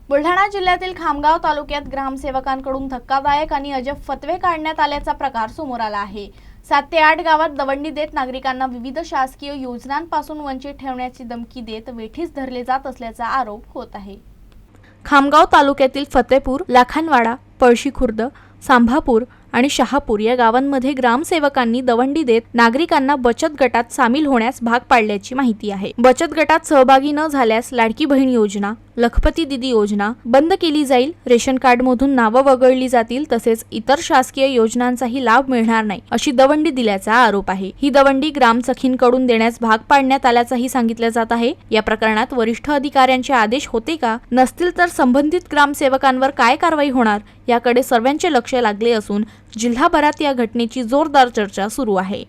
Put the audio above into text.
बुलढाणा जिल्ह्यातील खामगाव तालुक्यात ग्रामसेवकांकडून धक्कादायक आणि अजब फतवे काढण्यात आल्याचा प्रकार समोर आला आहे। 7 ते 8 गावात दवंडी देत नागरिकांना विविध शासकीय योजनांपासून वंचित ठेवण्याची धमकी देत वेठीस धरले जात असल्याचा आरोप होत आहे। खामगाव तालुक्यातील फतेपूर, लाखांवाडा, पळशी खुर्द, सांभापूर आणि शहापूर या गावांमध्ये ग्रामसेवकांनी दवंडी देत नागरिकांना बचत गटात सामील होण्यास भाग पाडल्याची माहिती आहे। बचत गटात सहभागी न झाल्यास लाडकी बहीण योजना, लखपती दिदी योजना बंद केली जाईल, रेशन कार्ड मधून नावं वगळली जातील, तसेच इतर शासकीय योजनांचाही लाभ मिळणार नाही अशी दवंडी दिल्याचा आरोप आहे। ही दवंडी ग्रामसखींकडून देण्यास भाग पाडण्यात आल्याचंही सांगितलं जात आहे। या प्रकरणात वरिष्ठ अधिकाऱ्यांचे आदेश होते का, नसतील तर संबंधित ग्रामसेवकांवर काय कारवाई होणार याकडे सर्वांचे लक्ष लागले असून जिल्हाभरात या घटनेची जोरदार चर्चा सुरू आहे।